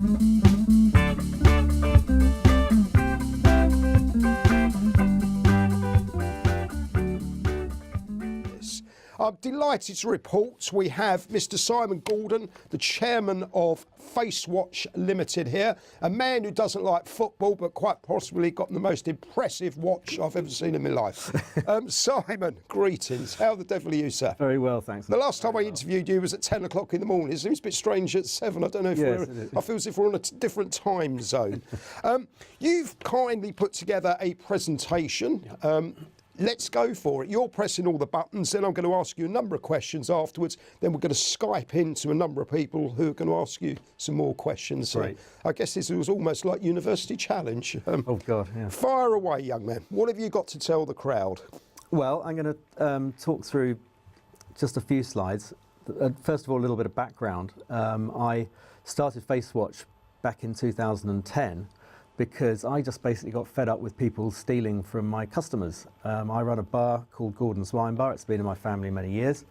I'm delighted to report we have Mr. Simon Gordon, the chairman of Facewatch Limited here, a man who doesn't like football but quite possibly got the most impressive watch I've ever seen in my life. Simon, greetings. How the devil are you, sir? Very well, thanks. The last time I interviewed you was at 10 o'clock in the morning. It seems a bit strange at 7. I don't know if I feel as if we're on a different time zone. You've kindly put together a presentation. Let's go for it. You're pressing all the buttons, then I'm going to ask you a number of questions afterwards. Then we're going to Skype into a number of people who are going to ask you some more questions. Right. I guess this was almost like University Challenge. Oh, God, yeah. Fire away, young man. What have you got to tell the crowd? Well, I'm going to talk through just a few slides. First of all, a little bit of background. I started Facewatch back in 2010. Because I just basically got fed up with people stealing from my customers. I run a bar called Gordon's Wine Bar. It's been in my family many years.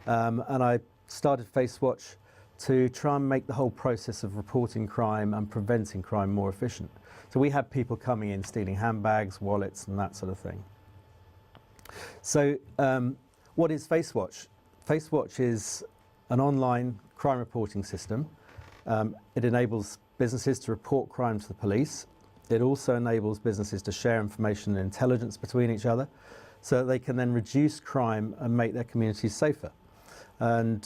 And I started Facewatch to try and make the whole process of reporting crime and preventing crime more efficient. So we had people coming in stealing handbags, wallets and that sort of thing. So what is Facewatch? Facewatch is an online crime reporting system. It enables businesses to report crime to the police. It also enables businesses to share information and intelligence between each other so that they can then reduce crime and make their communities safer. And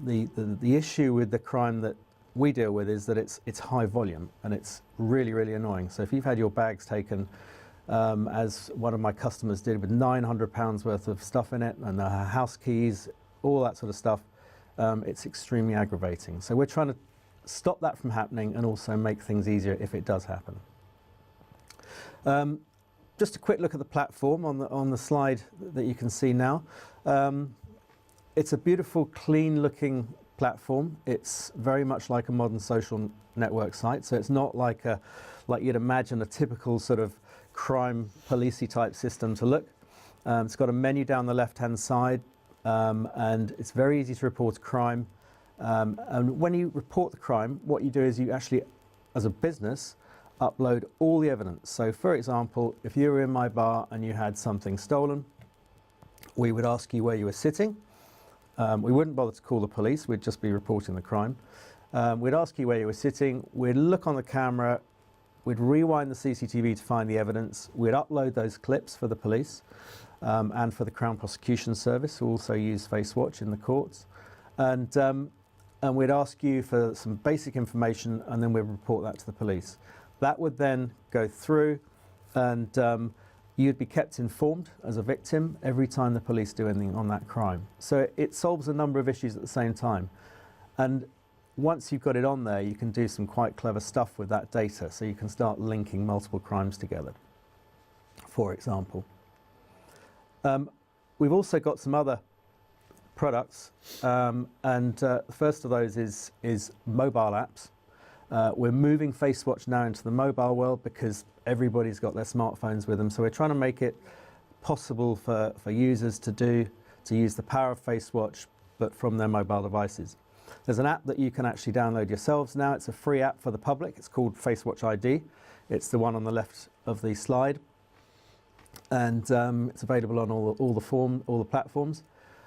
the issue with the crime that we deal with is that it's high volume and it's really, really annoying. So if you've had your bags taken, as one of my customers did with £900 worth of stuff in it and her house keys, all that sort of stuff, it's extremely aggravating. So we're trying to stop that from happening and also make things easier if it does happen. Just a quick look at the platform on the slide that you can see now. It's a beautiful, clean looking platform. It's very much like a modern social network site, so it's not like you'd imagine a typical sort of crime policey type system to look. It's got a menu down the left hand side and it's very easy to report a crime. And when you report the crime, what you do is you actually, as a business, upload all the evidence. So for example, if you were in my bar and you had something stolen, we would ask you where you were sitting. We wouldn't bother to call the police, we'd just be reporting the crime. We'd ask you where you were sitting, we'd look on the camera, we'd rewind the CCTV to find the evidence, we'd upload those clips for the police and for the Crown Prosecution Service, who also use Facewatch in the courts. And we'd ask you for some basic information and then we'd report that to the police. That would then go through and you'd be kept informed as a victim every time the police do anything on that crime. So it solves a number of issues at the same time. And once you've got it on there, you can do some quite clever stuff with that data. So you can start linking multiple crimes together, for example. We've also got some other products, the first of those is mobile apps. We're moving Facewatch now into the mobile world because everybody's got their smartphones with them, so we're trying to make it possible for users to use the power of Facewatch but from their mobile devices. There's an app that you can actually download yourselves now. It's a free app for the public. It's called Facewatch ID. It's the one on the left of the slide, and it's available on all the platforms.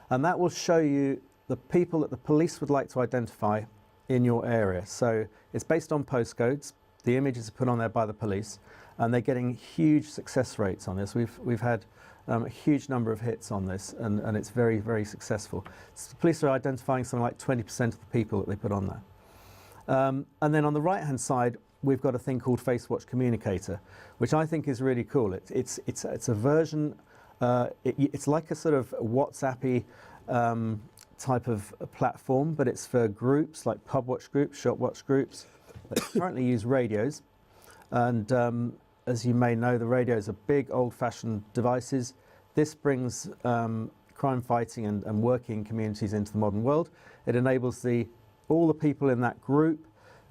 And that will show you the people that the police would like to identify in your area. So it's based on postcodes. The images are put on there by the police, and they're getting huge success rates on this. We've had a huge number of hits on this, and it's very, very successful. So the police are identifying something like 20% of the people that they put on there. And then on the right-hand side, we've got a thing called Facewatch Communicator, which I think is really cool. It's a version. It's like a sort of WhatsApp-y type of platform, but it's for groups like pub watch groups, shop watch groups that currently use radios. And as you may know, the radios are big, old-fashioned devices. This brings crime fighting and working communities into the modern world. It enables all the people in that group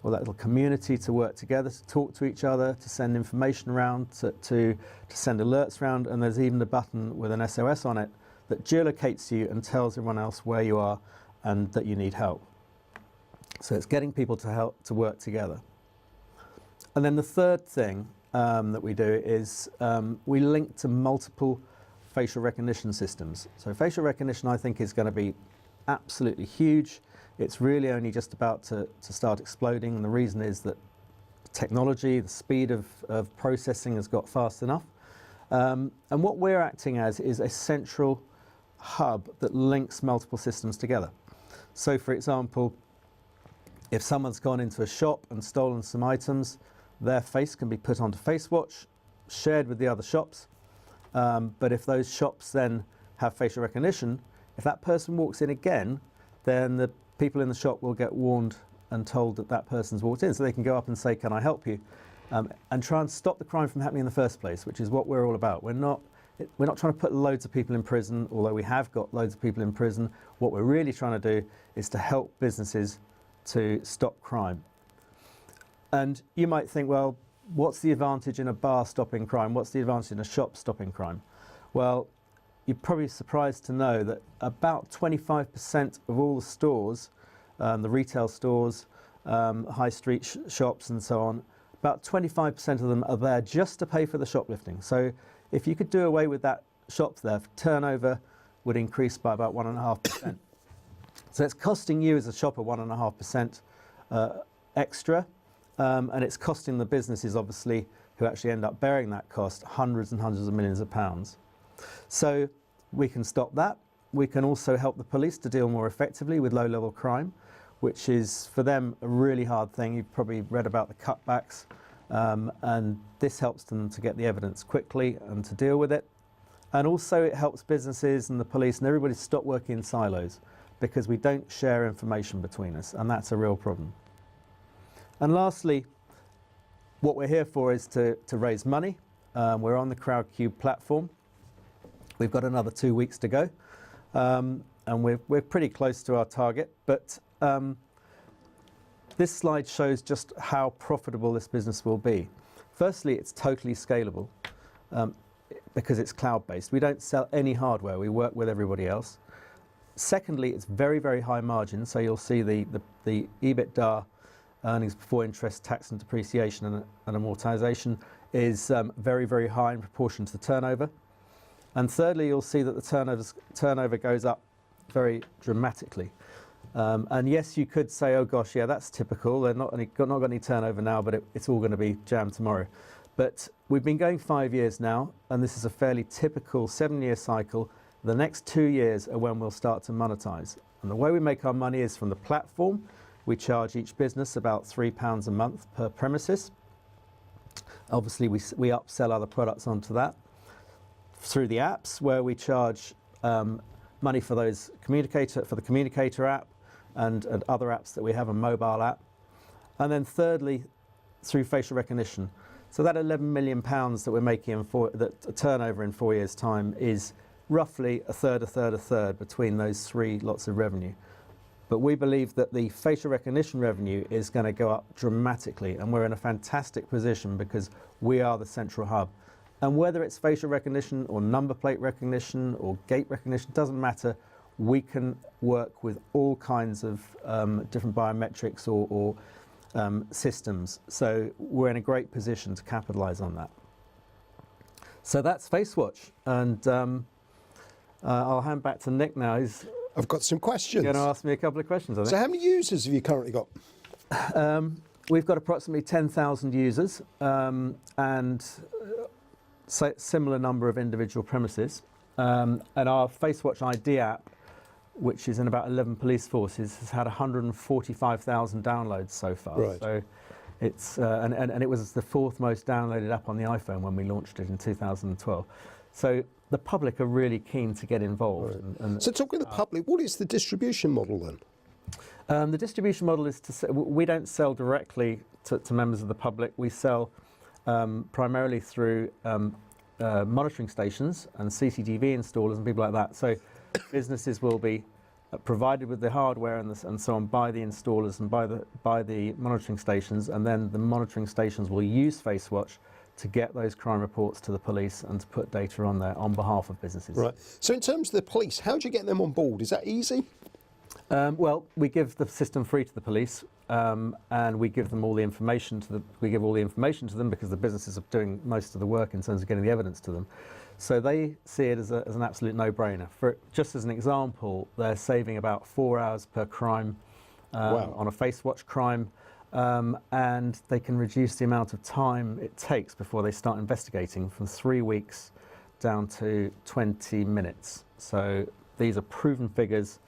or that little community to work together, to talk to each other, to send information around, to send alerts around, and there's even a button with an SOS on it that geolocates you and tells everyone else where you are and that you need help. So it's getting people to work together. And then the third thing that we do is we link to multiple facial recognition systems. So facial recognition, I think, is going to be absolutely huge. It's really only just about to start exploding, and the reason is that technology, the speed of processing has got fast enough. And what we're acting as is a central hub that links multiple systems together. So for example, if someone's gone into a shop and stolen some items, their face can be put onto Facewatch, shared with the other shops. But if those shops then have facial recognition, if that person walks in again, then the people in the shop will get warned and told that that person's walked in, so they can go up and say, "Can I help you?" And try and stop the crime from happening in the first place, which is what we're all about. We're not trying to put loads of people in prison, although we have got loads of people in prison. What we're really trying to do is to help businesses to stop crime. And you might think, well, what's the advantage in a bar stopping crime? What's the advantage in a shop stopping crime? Well, you're probably surprised to know that about 25% of all the stores, the retail stores, high street shops and so on, about 25% of them are there just to pay for the shoplifting. So if you could do away with that shop theft, turnover would increase by about 1.5%. So it's costing you as a shopper 1.5% extra, and it's costing the businesses, obviously, who actually end up bearing that cost, hundreds and hundreds of millions of pounds. So we can stop that. We can also help the police to deal more effectively with low-level crime, which is, for them, a really hard thing. You've probably read about the cutbacks, and this helps them to get the evidence quickly and to deal with it. And also it helps businesses and the police and everybody stop working in silos, because we don't share information between us, and that's a real problem. And lastly, what we're here for is to raise money. We're on the Crowdcube platform. We've got another 2 weeks to go, and we're pretty close to our target, but this slide shows just how profitable this business will be. Firstly, it's totally scalable because it's cloud-based. We don't sell any hardware. We work with everybody else. Secondly, it's very, very high margin. So you'll see the EBITDA, earnings before interest, tax and depreciation and amortization, is very, very high in proportion to the turnover. And thirdly, you'll see that the turnover goes up very dramatically. And yes, you could say, oh gosh, yeah, that's typical. They're not got any turnover now, but it's all going to be jammed tomorrow. But we've been going 5 years now, and this is a fairly typical 7-year cycle. The next 2 years are when we'll start to monetize. And the way we make our money is from the platform. We charge each business about £3 a month per premises. Obviously, we upsell other products onto that. Through the apps, where we charge money for the Communicator app and other apps that we have, a mobile app. And then thirdly, through facial recognition. So that £11 million that we're making that turnover in 4 years' time is roughly a third between those three lots of revenue. But we believe that the facial recognition revenue is going to go up dramatically, and we're in a fantastic position because we are the central hub. And whether it's facial recognition or number plate recognition or gate recognition, doesn't matter. We can work with all kinds of different biometrics or systems. So we're in a great position to capitalize on that. So that's Facewatch. And I'll hand back to Nick now. I've got some questions. You're going to ask me a couple of questions, I think. So how many users have you currently got? We've got approximately 10,000 users and similar number of individual premises. And our Facewatch ID app, which is in about 11 police forces, has had 145,000 downloads so far. Right. So it's and it was the 4th most downloaded app on the iPhone when we launched it in 2012. So the public are really keen to get involved. Right. So talking to the public, what is the distribution model then? The distribution model is we don't sell directly to members of the public. We sell primarily through monitoring stations and CCTV installers and people like that. So businesses will be provided with the hardware and so on by the installers and by the monitoring stations, and then the monitoring stations will use Facewatch to get those crime reports to the police and to put data on there on behalf of businesses. Right. So in terms of the police, how do you get them on board? Is that easy? Well, we give the system free to the police, and we give them all the information we give all the information to them because the businesses are doing most of the work in terms of getting the evidence to them. So they see it as an absolute no-brainer. Just as an example, they're saving about 4 hours per crime on a Facewatch crime, and they can reduce the amount of time it takes before they start investigating from 3 weeks down to 20 minutes. So these are proven figures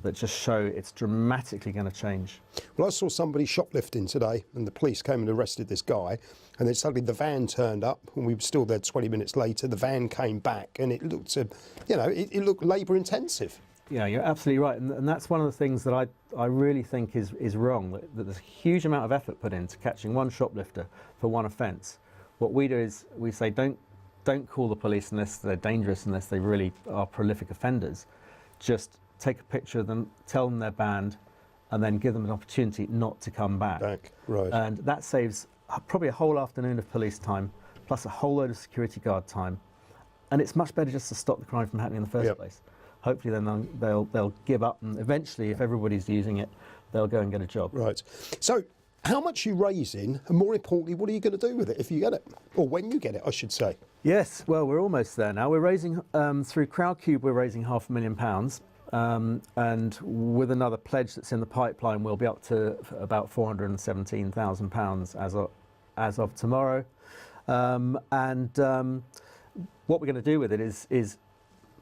that just show it's dramatically going to change. Well, I saw somebody shoplifting today, and the police came and arrested this guy, and then suddenly the van turned up, and we were still there 20 minutes later. The van came back, and it looked, it looked labour intensive. Yeah, you're absolutely right, and that's one of the things that I really think is wrong. That there's a huge amount of effort put into catching one shoplifter for one offence. What we do is we say don't call the police unless they're dangerous, unless they really are prolific offenders. Just take a picture of them, tell them they're banned, and then give them an opportunity not to come back. Right. And that saves probably a whole afternoon of police time, plus a whole load of security guard time. And it's much better just to stop the crime from happening in the first place. Hopefully then they'll give up, and eventually, if everybody's using it, they'll go and get a job. Right. So how much are you raising, and more importantly, what are you going to do with it if you get it? Or when you get it, I should say. Yes, well, we're almost there now. We're raising, through Crowdcube, we're raising £500,000. And with another pledge that's in the pipeline, we'll be up to about £417,000 as of tomorrow. What we're going to do with it is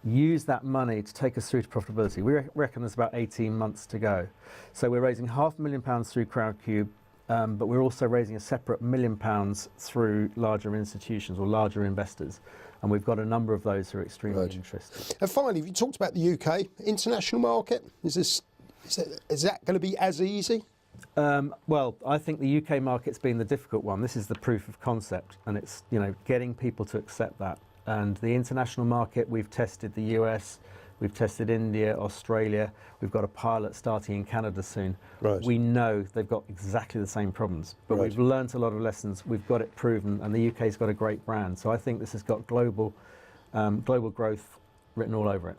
use that money to take us through to profitability. We reckon there's about 18 months to go. So we're raising £500,000 through Crowdcube, but we're also raising a separate £1 million through larger institutions or larger investors. And we've got a number of those who are extremely interested. And finally, you talked about the UK international market. Is that going to be as easy? Well, I think the UK market's been the difficult one. This is the proof of concept, and it's getting people to accept that. And the international market, we've tested the US, we've tested India, Australia. We've got a pilot starting in Canada soon. Right. We know they've got exactly the same problems, but we've learnt a lot of lessons. We've got it proven, and the UK's got a great brand. So I think this has got global growth written all over it.